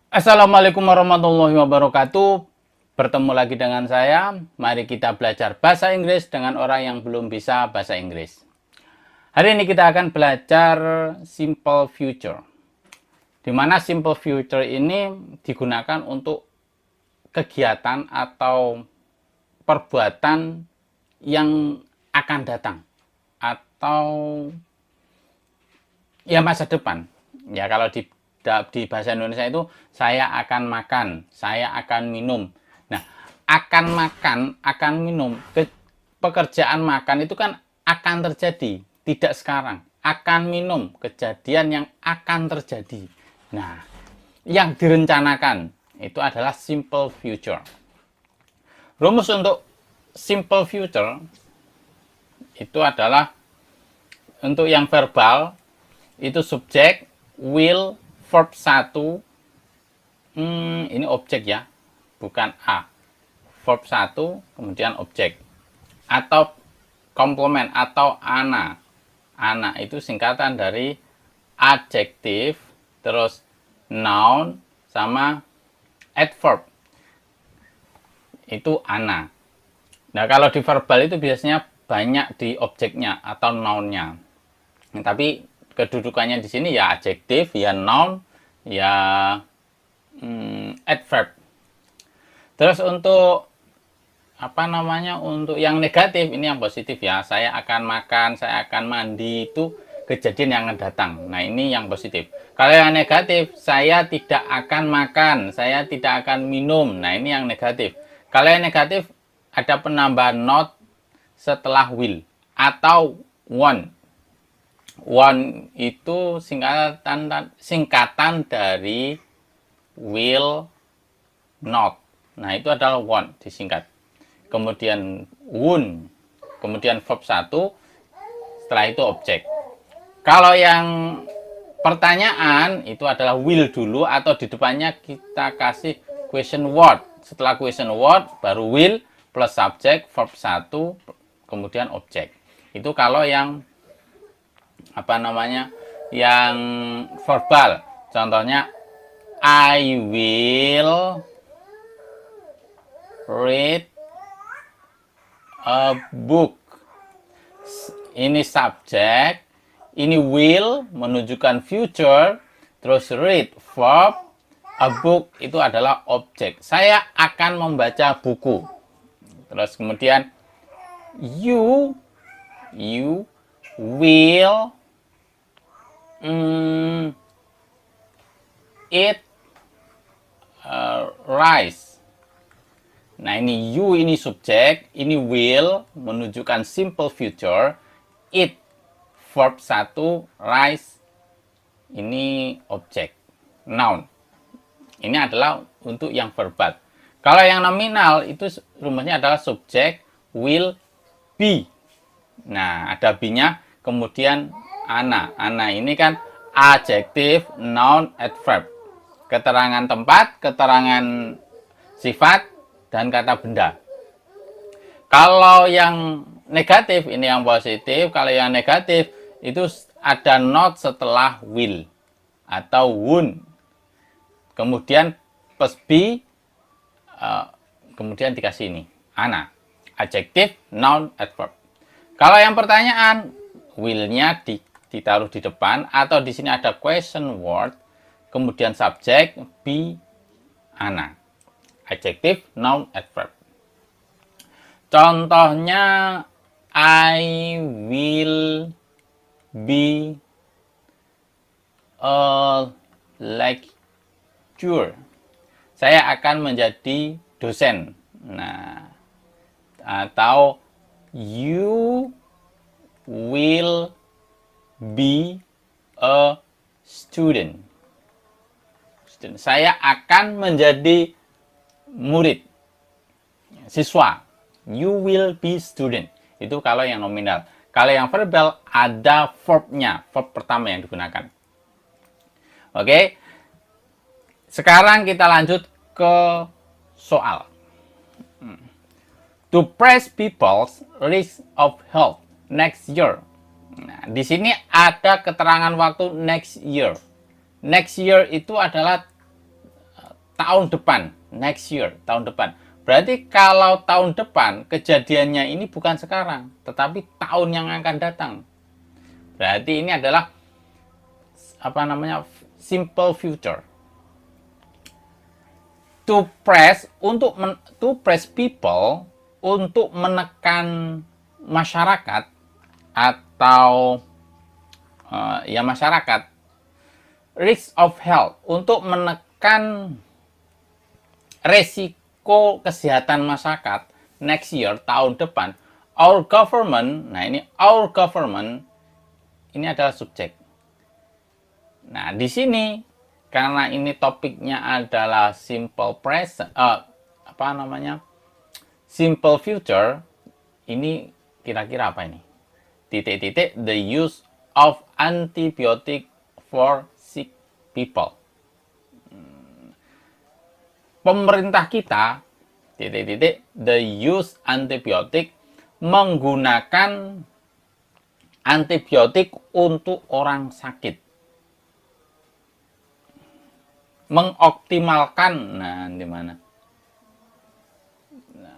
Assalamualaikum warahmatullahi wabarakatuh. Bertemu lagi dengan saya. Mari kita belajar bahasa Inggris dengan orang yang belum bisa bahasa Inggris. Hari ini kita akan belajar simple future. Di mana simple future ini digunakan untuk kegiatan atau perbuatan yang akan datang atau ya masa depan. Ya kalau di bahasa Indonesia itu saya akan makan, saya akan minum. Nah, akan makan, akan minum, pekerjaan makan itu kan akan terjadi, tidak sekarang. Akan minum, kejadian yang akan terjadi. Nah, yang direncanakan itu adalah simple future. Rumus untuk simple future itu adalah untuk yang verbal itu subjek, will, verb 1, ini objek ya, bukan A. Verb 1, kemudian objek. Atau komplement atau ana. Ana itu singkatan dari adjektif, terus noun, sama adverb. Itu ana. Nah, kalau di verbal itu biasanya banyak di objeknya atau nounnya. Tapi kedudukannya di sini ya adjektif, ya noun, ya adverb. Terus untuk untuk yang negatif ini yang positif ya. Saya akan makan, saya akan mandi, itu kejadian yang akan datang. Nah, ini yang positif. Kalau yang negatif, saya tidak akan makan, saya tidak akan minum. Nah, ini yang negatif. Kalau yang negatif ada penambahan not setelah will atau want. Want itu singkatan dari will not. Nah, itu adalah want disingkat. Kemudian would, kemudian verb 1, setelah itu objek. Kalau yang pertanyaan itu adalah will dulu atau di depannya kita kasih question word. Setelah question word baru will plus subject verb 1 kemudian objek. Itu kalau yang yang verbal. Contohnya I will read a book. Ini subjek, ini will menunjukkan future, terus read verb, a book itu adalah objek. Saya akan membaca buku. Terus kemudian you will eat rice. Nah, ini you ini subjek, ini will menunjukkan simple future, eat verb 1, rice ini objek, noun. Ini adalah untuk yang verbal. Kalau yang nominal itu rumusnya adalah subjek, will, be. Nah, ada be-nya, kemudian ana. Ana ini kan adjektif, noun, adverb. Keterangan tempat, keterangan sifat, dan kata benda. Kalau yang negatif, ini yang positif. Kalau yang negatif, itu ada not setelah will atau would. Kemudian plus be, kemudian dikasih ini, ana. Adjektif, noun, adverb. Kalau yang pertanyaan, will-nya ditaruh di depan atau di sini ada question word, kemudian subjek, be, ana. Adjektif, noun, adverb. Contohnya I will be a lecturer. Saya akan menjadi dosen. Nah, atau you will be a student. Saya akan menjadi murid, siswa. You will be student. Itu kalau yang nominal. Kalau yang verbal ada verb-nya, verb pertama yang digunakan. Oke. Sekarang kita lanjut ke soal. To praise people's risk of health next year. Nah, di sini ada keterangan waktu next year. Next year itu adalah tahun depan, next year, tahun depan. Berarti kalau tahun depan kejadiannya ini bukan sekarang, tetapi tahun yang akan datang. Berarti ini adalah apa namanya? Simple future. To press people untuk menekan masyarakat atau ya masyarakat, risk of health, untuk menekan resiko kesehatan masyarakat next year, tahun depan. Our government, nah ini our government ini adalah subjek. Nah di sini karena ini topiknya adalah simple present, simple future, ini kira-kira apa ini? Titik-titik, the use of antibiotic for sick people. Pemerintah kita, titik-titik, the use antibiotic, menggunakan antibiotik untuk orang sakit. Mengoptimalkan, nah di mana?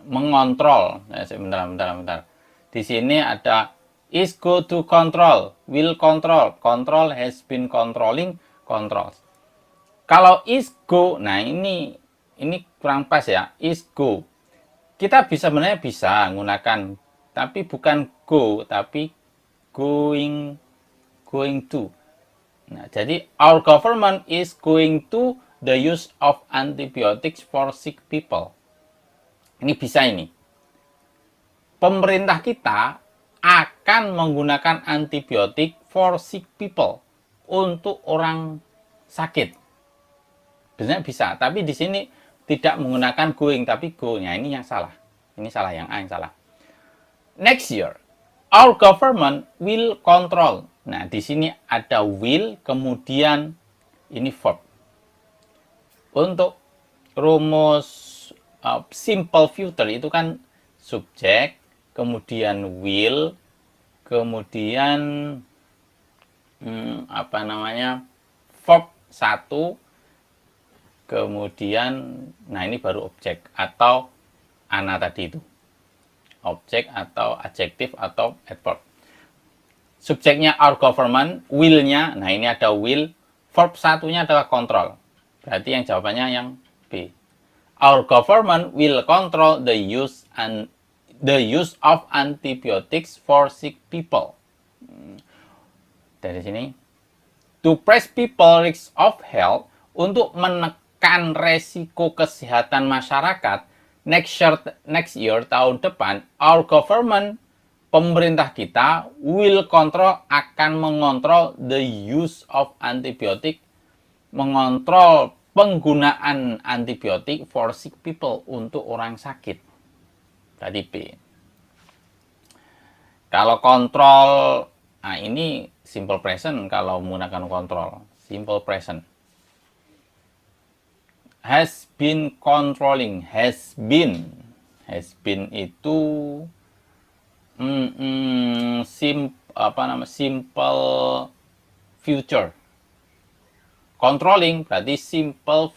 Mengontrol. Nah, bentar. Di sini ada is go to control, will control, control has been controlling, controls. Kalau is go, nah ini kurang pas ya, is go. Kita sebenarnya bisa menggunakan, tapi bukan go, tapi going to. Nah, jadi our government is going to the use of antibiotics for sick people. Ini bisa ini. Pemerintah kita akan menggunakan antibiotik for sick people, untuk orang sakit. Sebenarnya bisa, tapi di sini tidak menggunakan going tapi go-nya. Ini yang salah. Ini salah, yang A yang salah. Next year, our government will control. Nah, di sini ada will, kemudian ini verb. Untuk rumus simple future itu kan subjek, kemudian will, kemudian verb 1, kemudian nah ini baru objek atau ana tadi itu. Objek atau adjektif atau adverb. Subjeknya our government, will-nya, nah ini ada will, verb satunya adalah control. Berarti yang jawabannya yang B. Our government will control the use of antibiotics for sick people. Dari sini, to press people risk of health, untuk menekan resiko kesehatan masyarakat next year, tahun depan, our government, pemerintah kita, will control, akan mengontrol the use of antibiotic, mengontrol penggunaan antibiotik for sick people, untuk orang sakit. Tadi B. Kalau kontrol, nah ini simple present kalau menggunakan kontrol. Simple present. Has been controlling. Has been itu simple future. Controlling berarti simple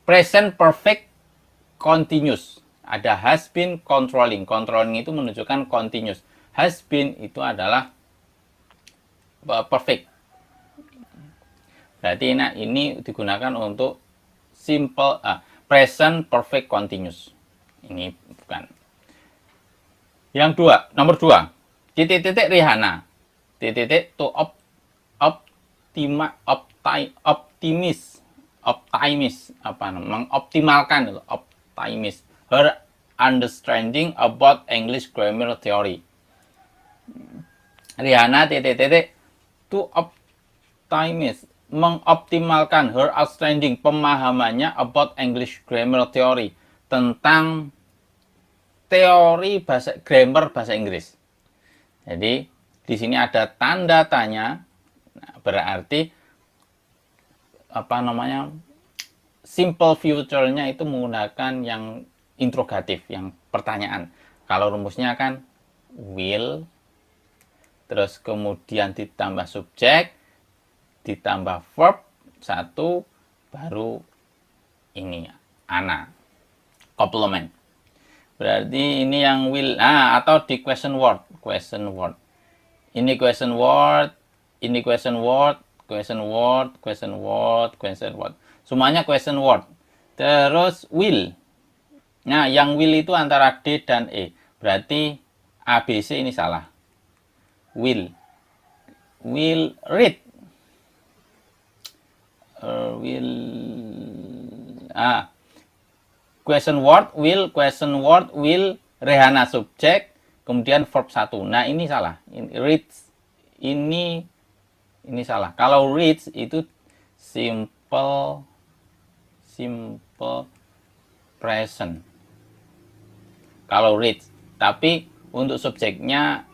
present perfect continuous. Ada has been controlling. Controlling itu menunjukkan continuous. Has been itu adalah perfect. Berarti ini digunakan untuk simple present perfect continuous. Ini bukan. Yang nomor 2. Titik-titik Rihanna. Titik-titik to mengoptimalkan, optimis her understanding about English grammar theory. Rihanna titik-titik to optimize, mengoptimalkan her understanding, pemahamannya about English grammar theory, tentang teori grammar bahasa Inggris. Jadi di sini ada tanda tanya, nah, berarti simple future-nya itu menggunakan yang interrogatif, yang pertanyaan. Kalau rumusnya kan will, terus kemudian ditambah subjek, ditambah verb satu baru ini ana complement. Berarti ini yang will atau di question word. Ini question word, ini question word, question word, question word, question word. Semuanya question word. Terus will. Nah, yang will itu antara D dan E. Berarti A, B, C ini salah. Will read. Question word, will, Rehana subjek, kemudian verb 1. Nah, ini salah. Reads. Ini salah. Kalau reads itu simple present. Kalau reads. Tapi untuk subjeknya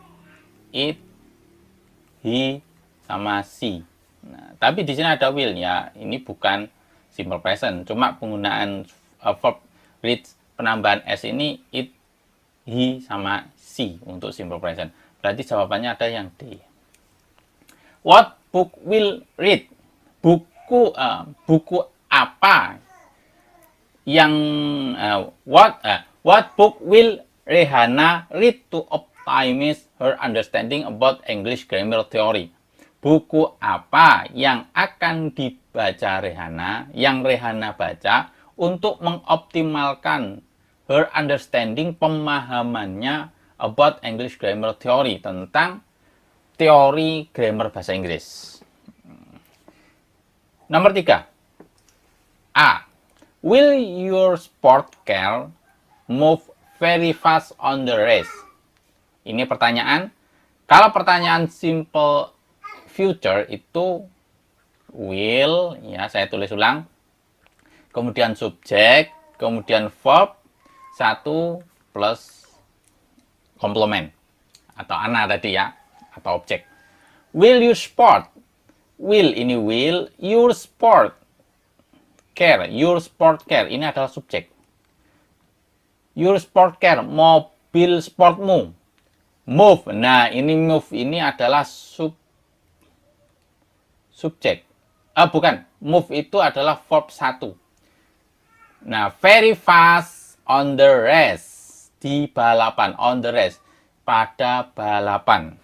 it, he, sama she. Nah, tapi di sini ada will ya. Ini bukan simple present. Cuma penggunaan verb reads penambahan s ini it, he, sama she untuk simple present. Berarti jawabannya ada yang D. What book will read? Buku apa yang what book will Rehana read to optimize her understanding about English grammar theory? Buku apa yang akan dibaca Rehana, yang Rehana baca untuk mengoptimalkan her understanding, pemahamannya about English grammar theory, tentang teori grammar bahasa Inggris. Nomor 3. A. Will your sport car move very fast on the race? Ini pertanyaan. Kalau pertanyaan simple future itu will, ya saya tulis ulang. Kemudian subjek, kemudian verb 1 plus complement atau ana tadi ya, atau objek. Will you sport? Will ini will, your sport care, your sport care ini adalah subjek. Your sport care, mobil sportmu. Move, nah ini move ini adalah subjek. Bukan, move itu adalah verb 1. Nah, very fast on the race, di balapan, on the race, pada balapan.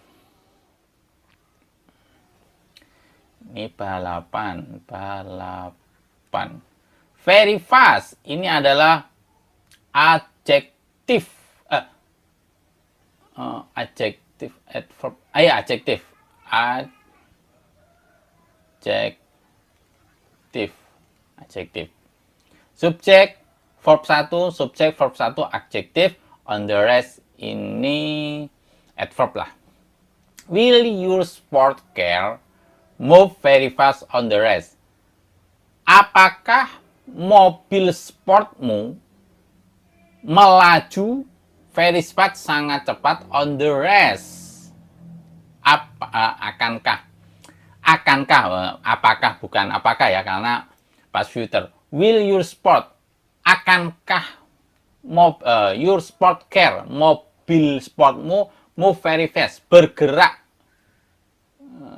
Ini balapan. Very fast, ini adalah adjektif. Adjektif, adverb, adjektif. Adjektif. Subjek, verb 1, subjek, verb 1, adjektif. On the rest, ini adverb lah. Will your sport car move very fast on the rest? Apakah mobil sportmu melaju very fast, sangat cepat on the rest? Akankah? Apakah, bukan apakah ya, karena past future. Will your sport, akankah your sport car, mobil sportmu move very fast, bergerak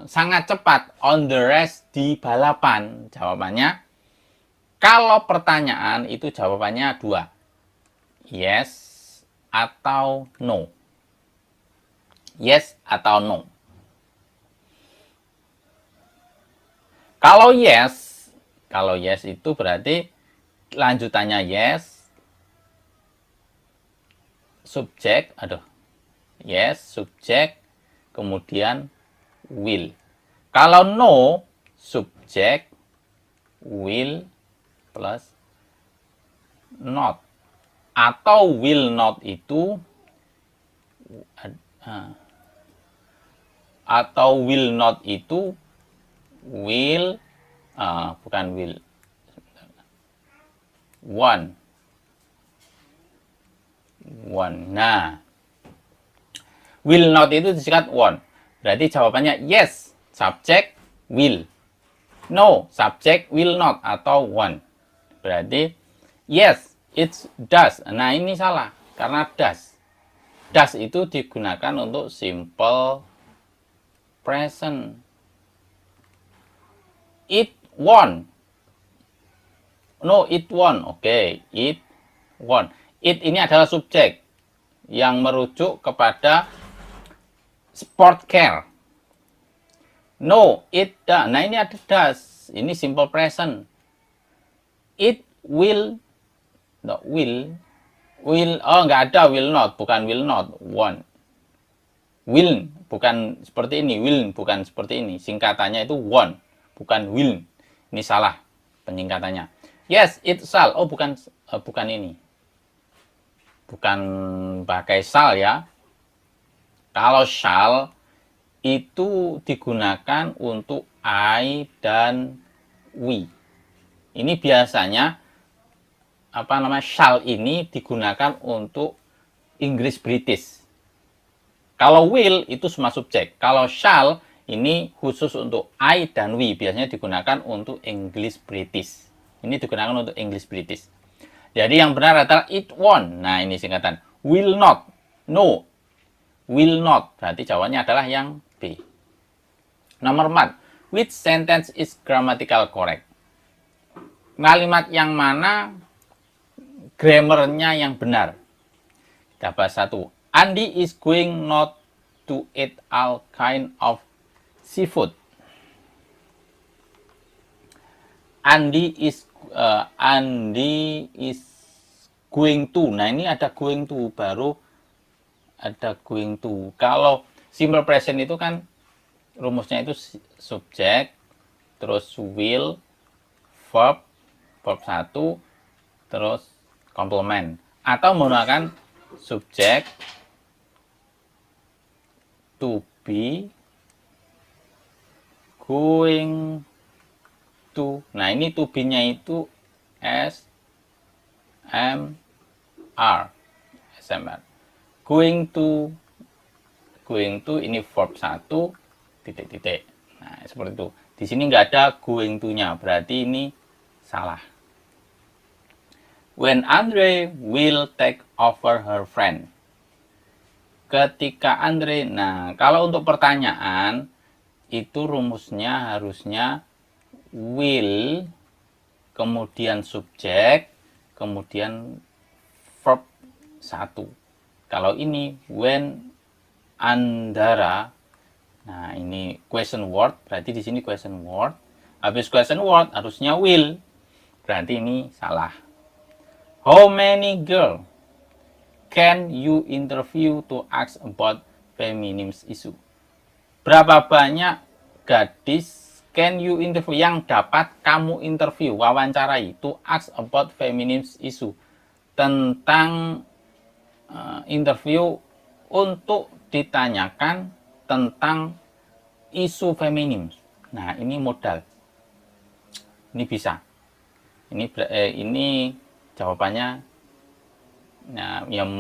sangat cepat on the race, di balapan? Jawabannya, kalau pertanyaan itu jawabannya 2. Yes atau no. Yes atau no. Kalau yes itu berarti lanjutannya yes, subjek, yes, subjek, kemudian will. Kalau no, subjek, will, plus not. Atau will not itu, will, bukan will, one. Nah, will not itu disingkat one. Berarti jawabannya yes, subjek, will. No, subjek, will not, atau one. Berarti yes, it does. Nah, ini salah karena does. Does itu digunakan untuk simple present. It won. No, it won. Oke, it won. It ini adalah subjek yang merujuk kepada sport car. No, it does. Nah, ini ada does. Ini simple present. It will. No, will. Oh, nggak ada will not. Bukan will not. Won. Will. Bukan seperti ini. Will. Bukan seperti ini. Singkatannya itu won. Bukan will. Ini salah penyingkatannya. Yes, it shall. Oh, bukan ini. Bukan pakai shall ya. Kalau shall itu digunakan untuk I dan we. Ini biasanya shall ini digunakan untuk Inggris British. Kalau will itu semua subjek. Kalau shall ini khusus untuk I dan we, biasanya digunakan untuk English British. Ini digunakan untuk English British. Jadi yang benar adalah it won. Nah, ini singkatan. Will not. No. Will not. Berarti jawabannya adalah yang B. Nomor 4. Which sentence is grammatical correct? Kalimat yang mana grammarnya yang benar? Kita bahas satu. Andy is going not to eat all kind of seafood. Andy is going to. Nah, ini ada going to, baru ada going to. Kalau simple present itu kan rumusnya itu subjek, terus will, verb 1, terus komplement. Atau menggunakan subjek, to be, going to. Nah, ini to be-nya itu SMR. Going to ini verb 1 titik-titik. Nah, seperti itu. Di sini nggak ada going to-nya, berarti ini salah. When Andre will take over her friend. Ketika Andre, nah kalau untuk pertanyaan itu rumusnya harusnya will, kemudian subjek, kemudian verb 1. Kalau ini when Andara, nah ini question word, berarti di sini question word. Habis question word harusnya will, berarti ini salah. How many girls can you interview to ask about feminism issue? Berapa banyak gadis can you interview yang dapat kamu interview, wawancarai, to ask about feminism issue, tentang interview untuk ditanyakan tentang isu feminim. Nah, ini modal. Ini bisa. Ini jawabannya. Nah, yang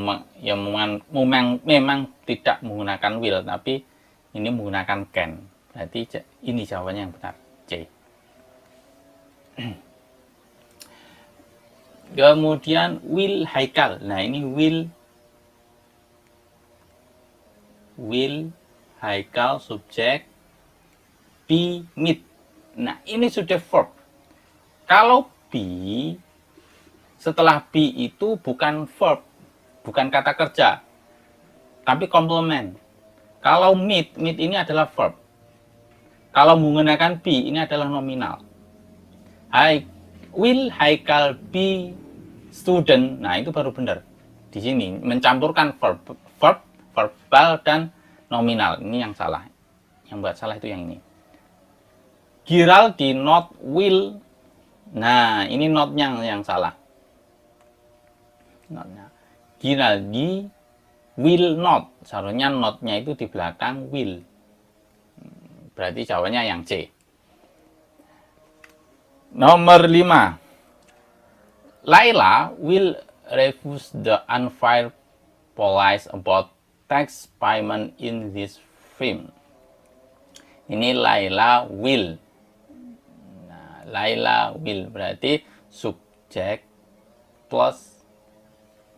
memang tidak menggunakan will, tapi ini menggunakan can. Berarti ini jawabannya yang benar, C. Kemudian will Haikal. Nah, ini will Haikal subjek, be meet. Nah, ini sudah verb. Kalau be setelah be itu bukan verb, bukan kata kerja, tapi komplement. Kalau meet ini adalah verb. Kalau menggunakan be ini adalah nominal. Will Haikal be student? Nah, itu baru benar. Di sini mencampurkan verb, verbal dan nominal. Ini yang salah. Yang buat salah itu yang ini. Giraldi not will. Nah, ini not-nya yang salah. Not-nya. Giraldi will not. Seharusnya not-nya itu di belakang will. Berarti jawabannya yang C. Nomor 5. Laila will refuse the unfair policy about tax payment in this film. Ini Laila will. Nah, Laila will berarti subjek plus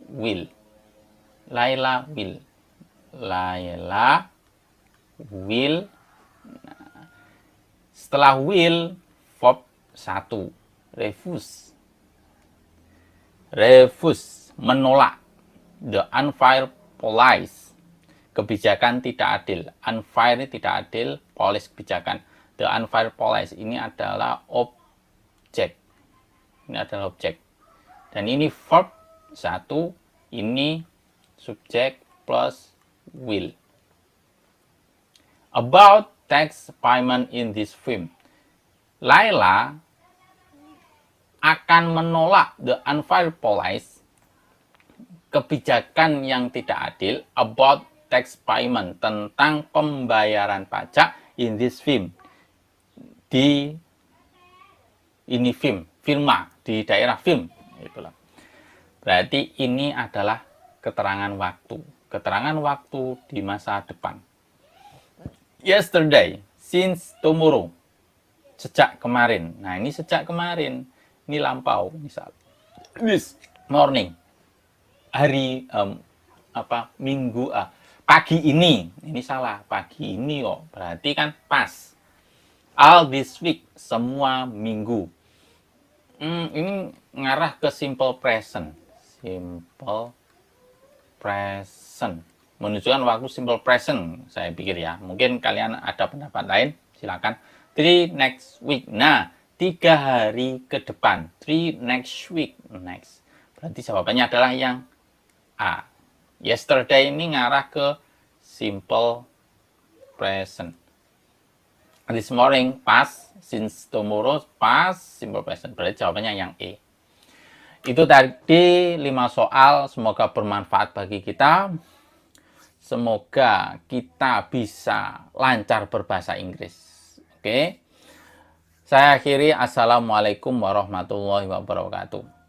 will. Laila will. Laila will. Nah, setelah will, 1. Refuse. Refuse, menolak. The unfair policy, kebijakan tidak adil. Unfair ini tidak adil, policy kebijakan. The unfair policy ini adalah objek. Ini adalah objek. Dan ini verb 1, ini subjek plus will. About tax payment in this film. Laila akan menolak the unfair policy, kebijakan yang tidak adil, about tax payment, tentang pembayaran pajak in this film, di ini film, filma, di daerah film. Itulah. Berarti ini adalah keterangan waktu di masa depan. Yesterday, since tomorrow, sejak kemarin. Nah, ini sejak kemarin, ini lampau, misal. This morning, hari minggu, pagi ini salah, pagi ini kok, berarti kan pas. All this week, semua minggu. Ini ngarah ke simple present, menunjukkan waktu simple present, saya pikir ya. Mungkin kalian ada pendapat lain, silakan. 3 next week, nah 3 hari ke depan, 3 next week, next. Berarti jawabannya adalah yang A. Yesterday ini ngarah ke simple present. This morning, past. Since tomorrow, past, simple present. Berarti jawabannya yang E. Itu tadi 5 soal. Semoga bermanfaat bagi kita. Semoga kita bisa lancar berbahasa Inggris. Oke. Saya akhiri. Assalamualaikum warahmatullahi wabarakatuh.